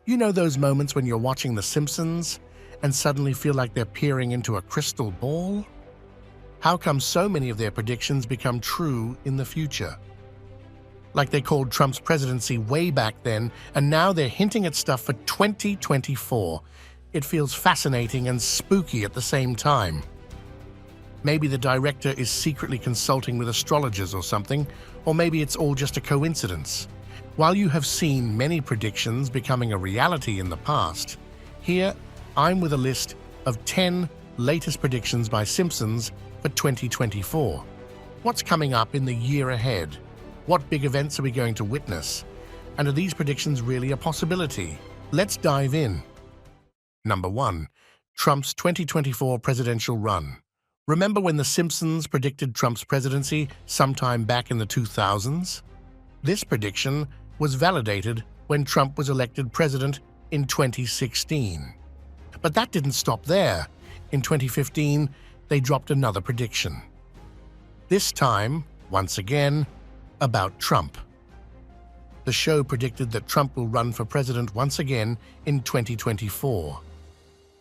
You know those moments when you're watching The Simpsons and suddenly feel like they're peering into a crystal ball? How come so many of their predictions become true in the future? Like they called Trump's presidency way back then, and now they're hinting at stuff for 2024. It feels fascinating and spooky at the same time. Maybe the director is secretly consulting with astrologers or something, or maybe it's all just a coincidence. While you have seen many predictions becoming a reality in the past, here I'm with a list of 10 latest predictions by Simpsons for 2024. What's coming up in the year ahead? What big events are we going to witness? And are these predictions really a possibility? Let's dive in. Number 1. Trump's 2024 presidential run. Remember when The Simpsons predicted Trump's presidency sometime back in the 2000s? This prediction was validated when Trump was elected president in 2016. But that didn't stop there. In 2015, they dropped another prediction. This time, once again, about Trump. The show predicted that Trump will run for president once again in 2024.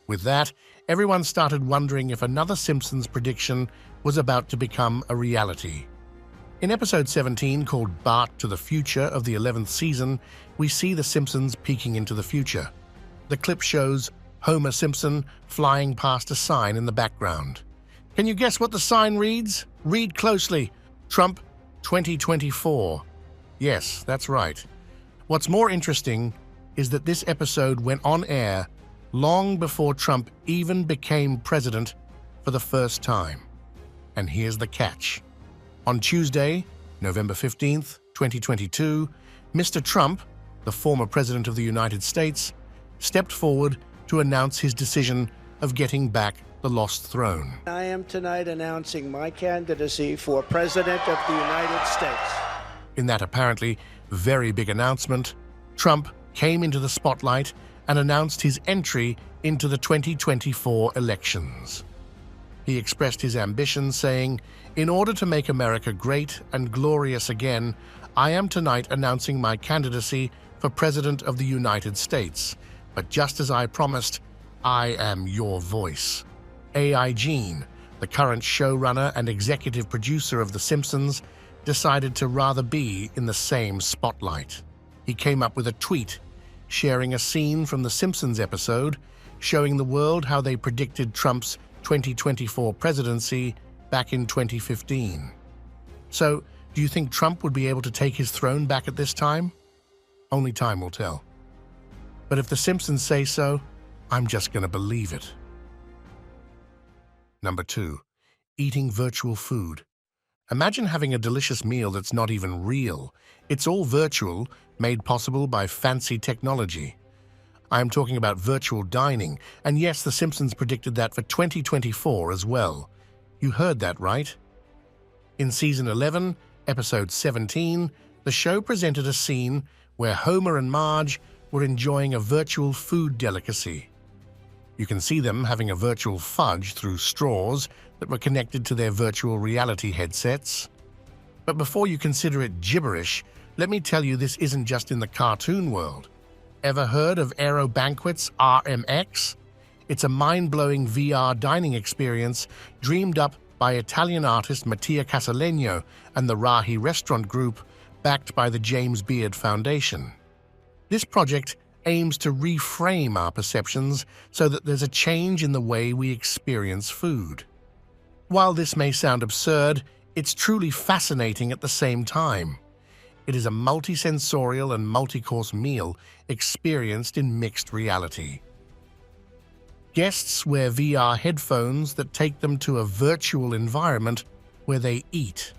With that, everyone started wondering if another Simpsons prediction was about to become a reality. In episode 17, called Bart to the Future of the 11th season, we see the Simpsons peeking into the future. The clip shows Homer Simpson flying past a sign in the background. Can you guess what the sign reads? Read closely. Trump 2024. Yes, that's right. What's more interesting is that this episode went on air long before Trump even became president for the first time. And here's the catch. On Tuesday, November 15th, 2022, Mr. Trump, the former president of the United States, stepped forward to announce his decision of getting back the lost throne. I am tonight announcing my candidacy for President of the United States. In that apparently very big announcement, Trump came into the spotlight and announced his entry into the 2024 elections. He expressed his ambition, saying, "In order to make America great and glorious again, I am tonight announcing my candidacy for President of the United States. But just as I promised, I am your voice." A.I. Gene, the current showrunner and executive producer of The Simpsons, decided to rather be in the same spotlight. He came up with a tweet, sharing a scene from The Simpsons episode, showing the world how they predicted Trump's 2024 presidency back in 2015. So, do you think Trump would be able to take his throne back at this time? Only time will tell. But if The Simpsons say so, I'm just going to believe it. Number 2. Eating virtual food. Imagine having a delicious meal that's not even real. It's all virtual, made possible by fancy technology. I am talking about virtual dining, and yes, The Simpsons predicted that for 2024 as well. You heard that right. In Season 11, Episode 17, the show presented a scene where Homer and Marge were enjoying a virtual food delicacy. You can see them having a virtual fudge through straws that were connected to their virtual reality headsets. But before you consider it gibberish, let me tell you this isn't just in the cartoon world. Ever heard of Aero Banquet's RMX? It's a mind-blowing VR dining experience dreamed up by Italian artist Mattia Casalegno and the Rahi Restaurant Group, backed by the James Beard Foundation. This project aims to reframe our perceptions so that there's a change in the way we experience food. While this may sound absurd, it's truly fascinating at the same time. It is a multi-sensorial and multi-course meal experienced in mixed reality. Guests wear VR headphones that take them to a virtual environment where they eat.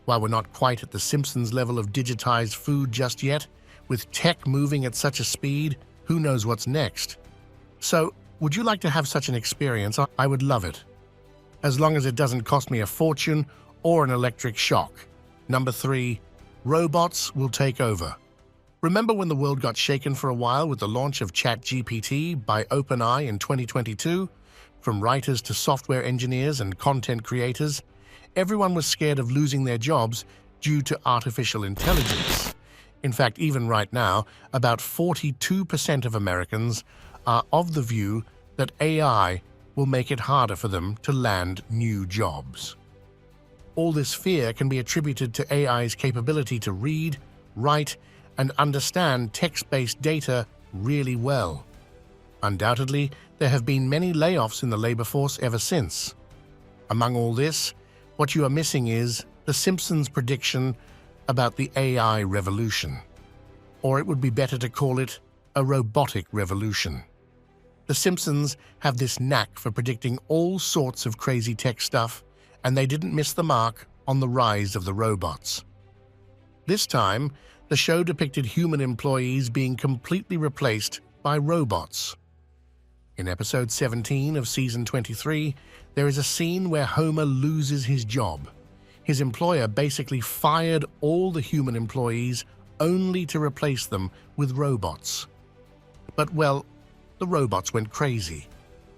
While we're not quite at the Simpsons level of digitized food just yet, with tech moving at such a speed, who knows what's next? So, would you like to have such an experience? I would love it. As long as it doesn't cost me a fortune or an electric shock. Number 3. Robots will take over. Remember when the world got shaken for a while with the launch of ChatGPT by OpenAI in 2022? From writers to software engineers and content creators, everyone was scared of losing their jobs due to artificial intelligence. In fact, even right now, about 42% of Americans are of the view that AI will make it harder for them to land new jobs. All this fear can be attributed to AI's capability to read, write, and understand text-based data really well. Undoubtedly, there have been many layoffs in the labor force ever since. Among all this, what you are missing is the Simpsons prediction about the AI revolution. Or it would be better to call it a robotic revolution. The Simpsons have this knack for predicting all sorts of crazy tech stuff, and they didn't miss the mark on the rise of the robots. This time, the show depicted human employees being completely replaced by robots. In episode 17 of season 23, there is a scene where Homer loses his job. His employer basically fired all the human employees only to replace them with robots. But, well, the robots went crazy.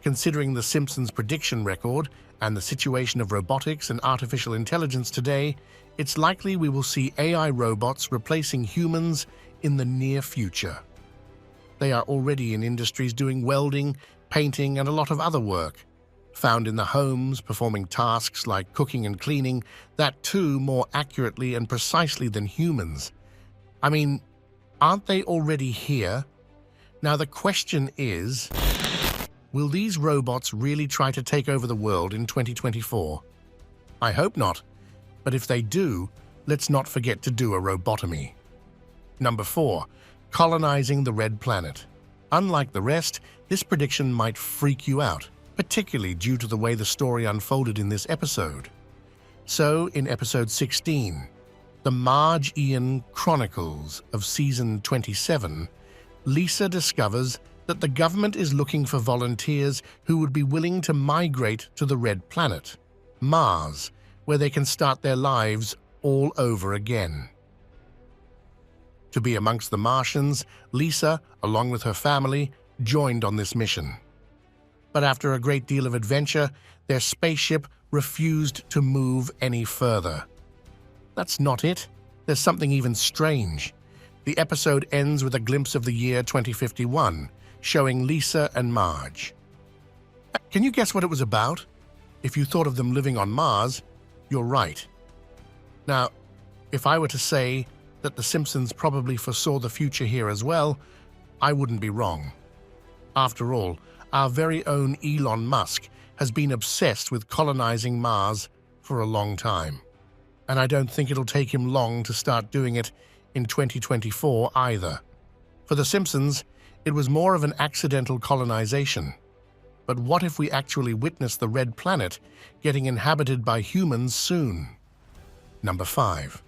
Considering the Simpsons prediction record and the situation of robotics and artificial intelligence today, it's likely we will see AI robots replacing humans in the near future. They are already in industries doing welding, painting, and a lot of other work. Found in the homes, performing tasks like cooking and cleaning, that too more accurately and precisely than humans. I mean, aren't they already here? Now the question is, will these robots really try to take over the world in 2024? I hope not, but if they do, let's not forget to do a robotomy. Number 4. Colonizing the Red Planet. Unlike the rest, this prediction might freak you out, particularly due to the way the story unfolded in this episode. So, in episode 16, the Marge-Ian Chronicles of season 27, Lisa discovers that the government is looking for volunteers who would be willing to migrate to the Red Planet, Mars, where they can start their lives all over again. To be amongst the Martians, Lisa, along with her family, joined on this mission. But after a great deal of adventure, their spaceship refused to move any further. That's not it. There's something even strange. The episode ends with a glimpse of the year 2051, showing Lisa and Marge. Can you guess what it was about? If you thought of them living on Mars, you're right. Now, if I were to say that the Simpsons probably foresaw the future here as well, I wouldn't be wrong. After all, our very own Elon Musk has been obsessed with colonizing Mars for a long time. And I don't think it'll take him long to start doing it in 2024 either. For the Simpsons, it was more of an accidental colonization. But what if we actually witness the Red Planet getting inhabited by humans soon? Number 5.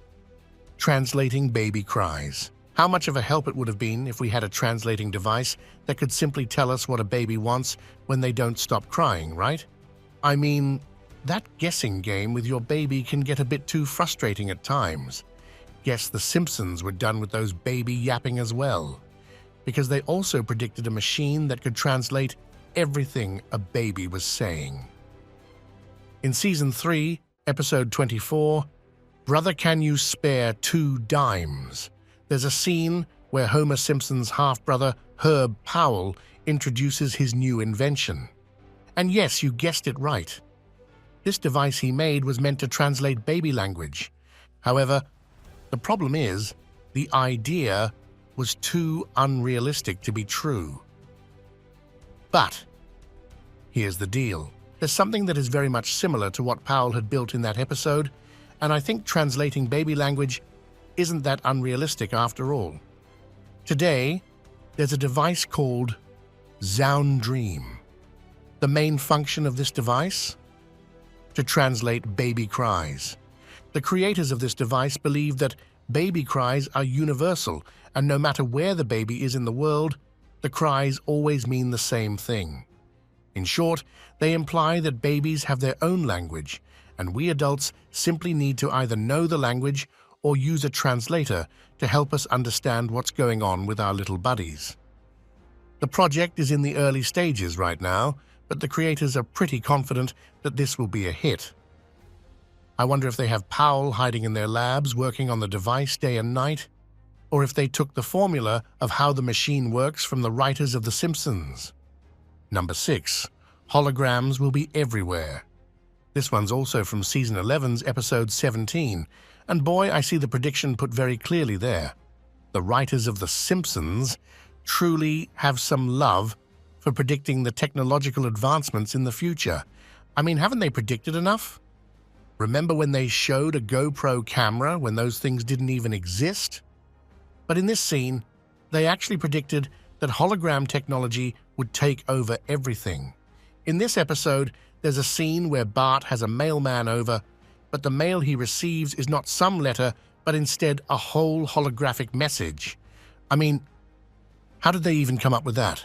Translating baby cries. How much of a help it would have been if we had a translating device that could simply tell us what a baby wants when they don't stop crying, right? I mean, that guessing game with your baby can get a bit too frustrating at times. Guess the Simpsons were done with those baby yapping as well, because they also predicted a machine that could translate everything a baby was saying. In Season 3, Episode 24, Brother Can You Spare 2 Dimes? There's a scene where Homer Simpson's half-brother, Herb Powell, introduces his new invention. And yes, you guessed it right. This device he made was meant to translate baby language. However, the problem is, the idea was too unrealistic to be true. But here's the deal. There's something that is very much similar to what Powell had built in that episode, and I think translating baby language isn't that unrealistic after all. Today, there's a device called Sound Dream. The main function of this device? To translate baby cries. The creators of this device believe that baby cries are universal, and no matter where the baby is in the world, the cries always mean the same thing. In short, they imply that babies have their own language, and we adults simply need to either know the language or use a translator to help us understand what's going on with our little buddies. The project is in the early stages right now, but the creators are pretty confident that this will be a hit. I wonder if they have Powell hiding in their labs working on the device day and night? or if they took the formula of how the machine works from the writers of The Simpsons. Number 6. Holograms will be everywhere. This one's also from Season 11's Episode 17, and boy, I see the prediction put very clearly there. The writers of The Simpsons truly have some love for predicting the technological advancements in the future. I mean, haven't they predicted enough? Remember when they showed a GoPro camera when those things didn't even exist? But in this scene, they actually predicted that hologram technology would take over everything. In this episode, there's a scene where Bart has a mailman over, but the mail he receives is not some letter, but instead a whole holographic message. I mean, how did they even come up with that?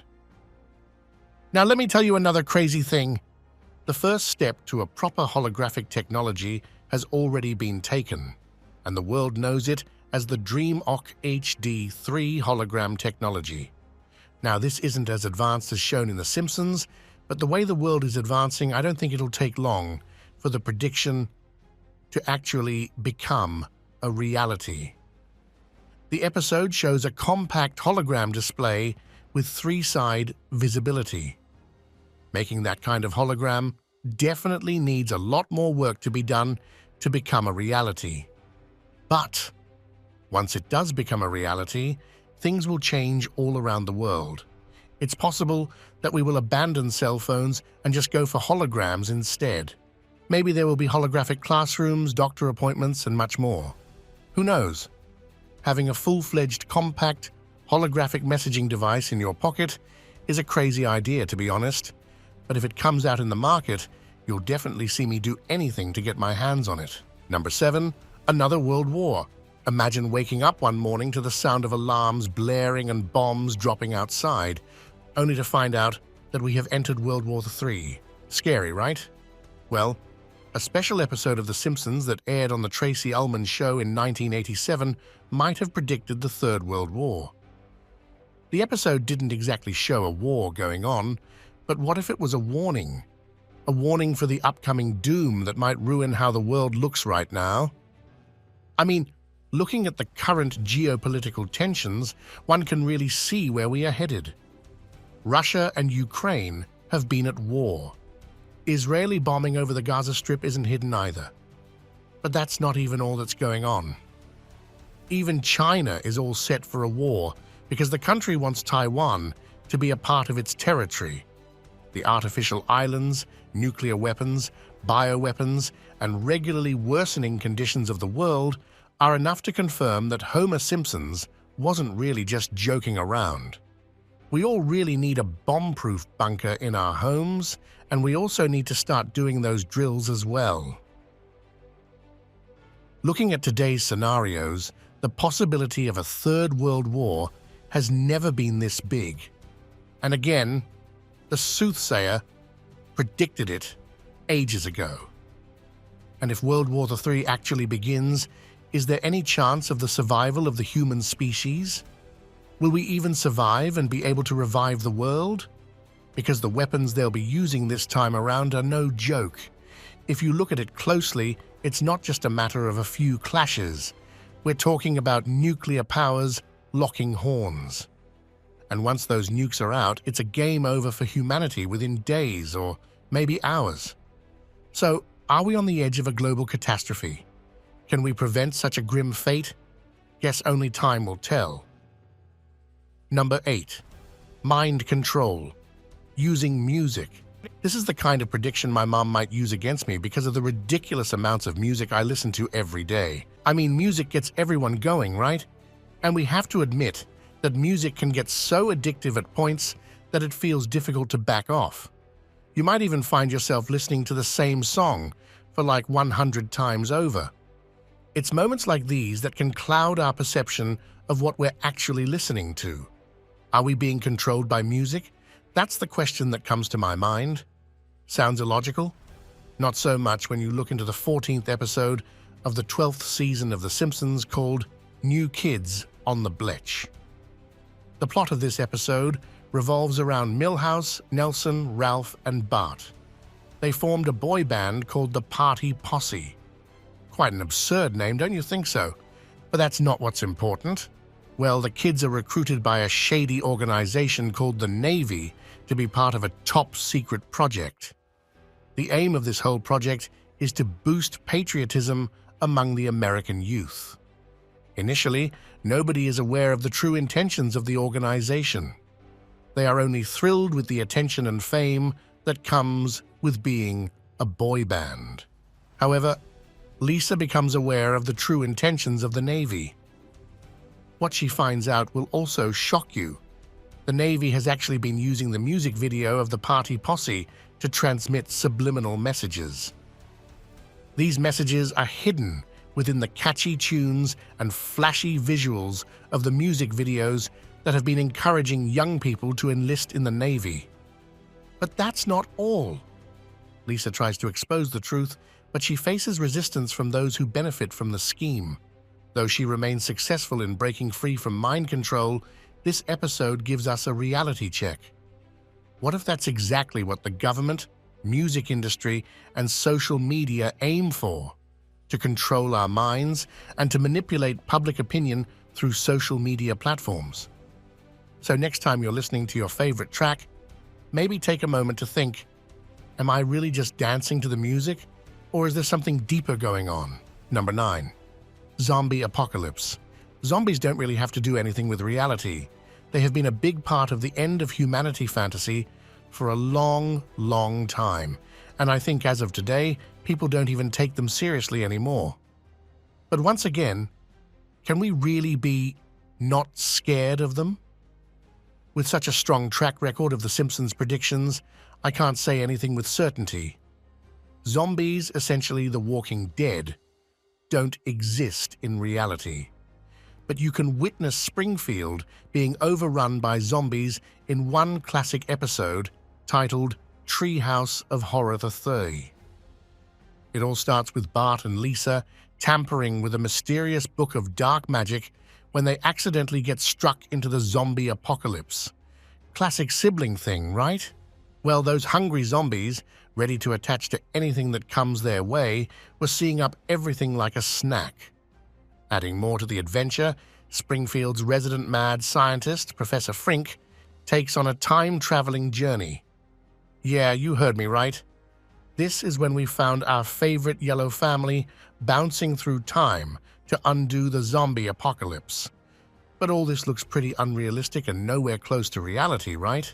Now let me tell you another crazy thing. The first step to a proper holographic technology has already been taken, and the world knows it as the DreamOC HD3 hologram technology. Now this isn't as advanced as shown in The Simpsons, but the way the world is advancing, I don't think it'll take long for the prediction to actually become a reality. The episode shows a compact hologram display with 3-side visibility. Making that kind of hologram definitely needs a lot more work to be done to become a reality. But once it does become a reality, things will change all around the world. It's possible that we will abandon cell phones and just go for holograms instead. Maybe there will be holographic classrooms, doctor appointments, and much more. Who knows? Having a full-fledged, compact, holographic messaging device in your pocket is a crazy idea, to be honest. But if it comes out in the market, you'll definitely see me do anything to get my hands on it. Number 7. Another world war. Imagine waking up one morning to the sound of alarms blaring and bombs dropping outside, only to find out that we have entered World War III. Scary, right? Well, a special episode of The Simpsons that aired on the Tracy Ullman Show in 1987 might have predicted the Third World War. The episode didn't exactly show a war going on, but what if it was a warning? A warning for the upcoming doom that might ruin how the world looks right now? I mean, looking at the current geopolitical tensions, one can really see where we are headed. Russia and Ukraine have been at war. Israeli bombing over the Gaza Strip isn't hidden either. But that's not even all that's going on. Even China is all set for a war because the country wants Taiwan to be a part of its territory. The artificial islands, nuclear weapons, bioweapons, and regularly worsening conditions of the world are enough to confirm that Homer Simpson's wasn't really just joking around. We all really need a bomb-proof bunker in our homes, and we also need to start doing those drills as well. Looking at today's scenarios, the possibility of a third world war has never been this big. And again, the soothsayer predicted it ages ago. And if World War III actually begins, is there any chance of the survival of the human species? Will we even survive and be able to revive the world? Because the weapons they'll be using this time around are no joke. If you look at it closely, it's not just a matter of a few clashes. We're talking about nuclear powers locking horns. And once those nukes are out, it's a game over for humanity within days or maybe hours. So, are we on the edge of a global catastrophe? Can we prevent such a grim fate? Guess only time will tell. Number 8. Mind control. Using music. This is the kind of prediction my mom might use against me because of the ridiculous amounts of music I listen to every day. I mean, music gets everyone going, right? And we have to admit that music can get so addictive at points that it feels difficult to back off. You might even find yourself listening to the same song for like 100 times over. It's moments like these that can cloud our perception of what we're actually listening to. Are we being controlled by music? That's the question that comes to my mind. Sounds illogical? Not so much when you look into the 14th episode of the 12th season of The Simpsons called New Kids on the Bletch. The plot of this episode revolves around Milhouse, Nelson, Ralph, and Bart. They formed a boy band called the Party Posse. Quite an absurd name, don't you think so? But that's not what's important. Well, the kids are recruited by a shady organization called the Navy to be part of a top-secret project. The aim of this whole project is to boost patriotism among the American youth. Initially, nobody is aware of the true intentions of the organization. They are only thrilled with the attention and fame that comes with being a boy band. However, Lisa becomes aware of the true intentions of the Navy. What she finds out will also shock you. The Navy has actually been using the music video of the party posse to transmit subliminal messages. These messages are hidden within the catchy tunes and flashy visuals of the music videos that have been encouraging young people to enlist in the Navy. But that's not all. Lisa tries to expose the truth, but she faces resistance from those who benefit from the scheme. Though she remains successful in breaking free from mind control, this episode gives us a reality check. What if that's exactly what the government, music industry, and social media aim for? To control our minds and to manipulate public opinion through social media platforms. So next time you're listening to your favorite track, maybe take a moment to think, am I really just dancing to the music, or is there something deeper going on? Number 9. Zombie apocalypse. Zombies don't really have to do anything with reality. They have been a big part of the end of humanity fantasy for a long, long time, and I think as of today, people don't even take them seriously anymore. But once again, can we really be not scared of them? With such a strong track record of The Simpsons predictions, I can't say anything with certainty. Zombies, essentially the walking dead, don't exist in reality. But you can witness Springfield being overrun by zombies in one classic episode titled Treehouse of Horror the 30. It all starts with Bart and Lisa tampering with a mysterious book of dark magic when they accidentally get struck into the zombie apocalypse. Classic sibling thing, right? Well, those hungry zombies, ready to attach to anything that comes their way, were seeing up everything like a snack. Adding more to the adventure, Springfield's resident mad scientist, Professor Frink, takes on a time-traveling journey. Yeah, you heard me right. This is when we found our favorite yellow family bouncing through time to undo the zombie apocalypse. But all this looks pretty unrealistic and nowhere close to reality, right?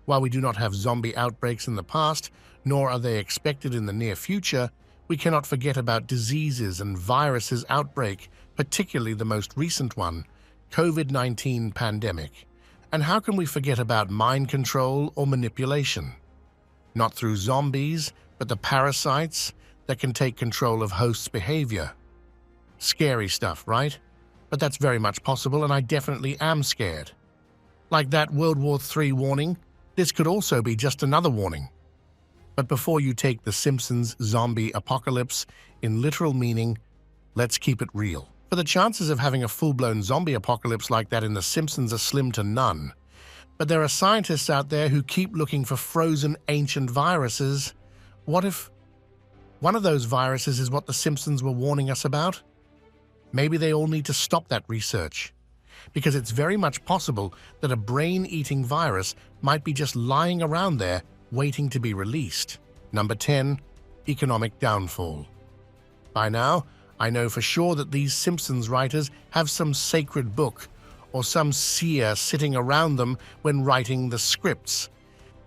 While we do not have zombie outbreaks in the past, nor are they expected in the near future, we cannot forget about diseases and viruses outbreak, particularly the most recent one, COVID-19 pandemic. And how can we forget about mind control or manipulation? Not through zombies, but the parasites that can take control of hosts' behavior. Scary stuff, right? But that's very much possible, and I definitely am scared. Like that World War III warning, this could also be just another warning. But before you take The Simpsons zombie apocalypse in literal meaning, let's keep it real. For the chances of having a full-blown zombie apocalypse like that in The Simpsons are slim to none. But there are scientists out there who keep looking for frozen ancient viruses. What if one of those viruses is what The Simpsons were warning us about? Maybe they all need to stop that research, because it's very much possible that a brain-eating virus might be just lying around there waiting to be released. Number 10, economic downfall. By now, I know for sure that these Simpsons writers have some sacred book or some seer sitting around them when writing the scripts.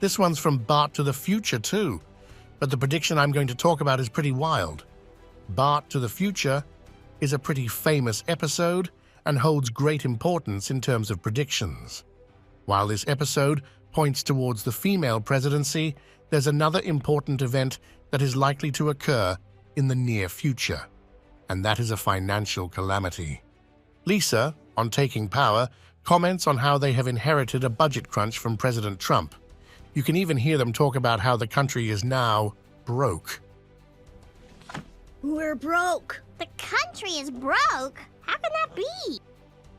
This one's from Bart to the Future too, but the prediction I'm going to talk about is pretty wild. Bart to the Future is a pretty famous episode and holds great importance in terms of predictions. While this episode points towards the female presidency, there's another important event that is likely to occur in the near future, and that is a financial calamity. Lisa, on taking power, comments on how they have inherited a budget crunch from President Trump. You can even hear them talk about how the country is now broke. We're broke. The country is broke? How can that be?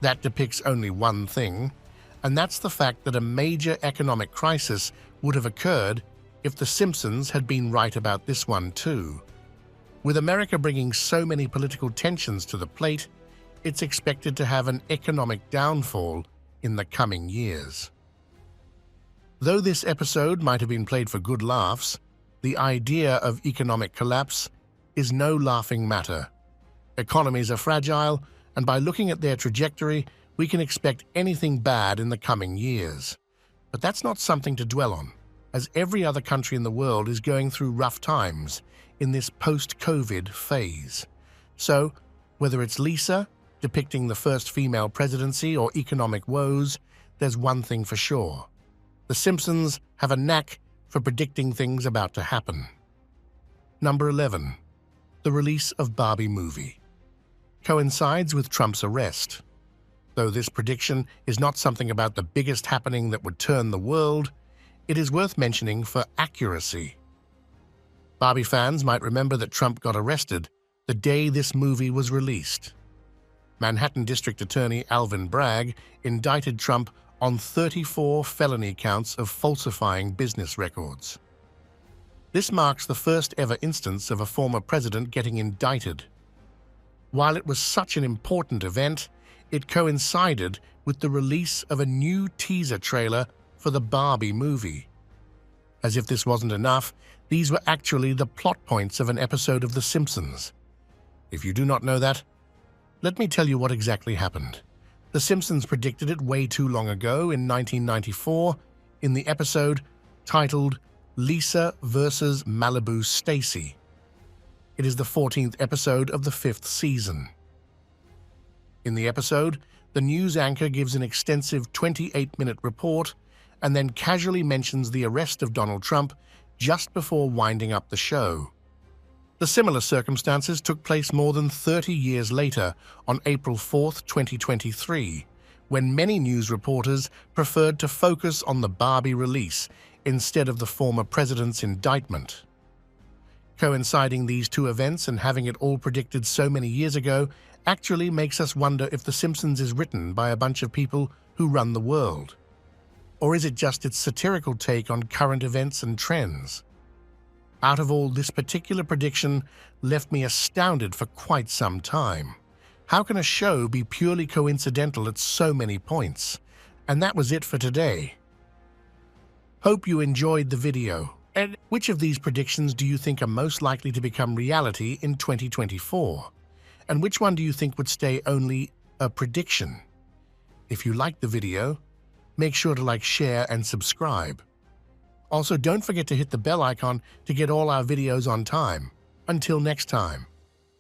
That depicts only one thing, and that's the fact that a major economic crisis would have occurred if The Simpsons had been right about this one too. With America bringing so many political tensions to the plate, it's expected to have an economic downfall in the coming years. Though this episode might have been played for good laughs, the idea of economic collapse is no laughing matter. Economies are fragile, and by looking at their trajectory, we can expect anything bad in the coming years. But that's not something to dwell on, as every other country in the world is going through rough times in this post-COVID phase. So, whether it's Lisa, depicting the first female presidency, or economic woes, there's one thing for sure. The Simpsons have a knack for predicting things about to happen. Number 11. The release of Barbie movie coincides with Trump's arrest. Though this prediction is not something about the biggest happening that would turn the world, it is worth mentioning for accuracy. Barbie fans might remember that Trump got arrested the day this movie was released. Manhattan District Attorney Alvin Bragg indicted Trump on 34 felony counts of falsifying business records. This marks the first ever instance of a former president getting indicted. While it was such an important event, it coincided with the release of a new teaser trailer for the Barbie movie. As if this wasn't enough, these were actually the plot points of an episode of The Simpsons. If you do not know that, let me tell you what exactly happened. The Simpsons predicted it way too long ago in 1994 in the episode titled Lisa vs. Malibu Stacy. It is the 14th episode of the 5th season. In the episode, the news anchor gives an extensive 28-minute report and then casually mentions the arrest of Donald Trump just before winding up the show. The similar circumstances took place more than 30 years later on April 4, 2023, when many news reporters preferred to focus on the Barbie release instead of the former president's indictment. Coinciding these two events and having it all predicted so many years ago actually makes us wonder if The Simpsons is written by a bunch of people who run the world. Or is it just its satirical take on current events and trends? Out of all, this particular prediction left me astounded for quite some time. How can a show be purely coincidental at so many points? And that was it for today. Hope you enjoyed the video. And which of these predictions do you think are most likely to become reality in 2024? And which one do you think would stay only a prediction? If you liked the video, make sure to like, share, and subscribe. Also, don't forget to hit the bell icon to get all our videos on time. Until next time.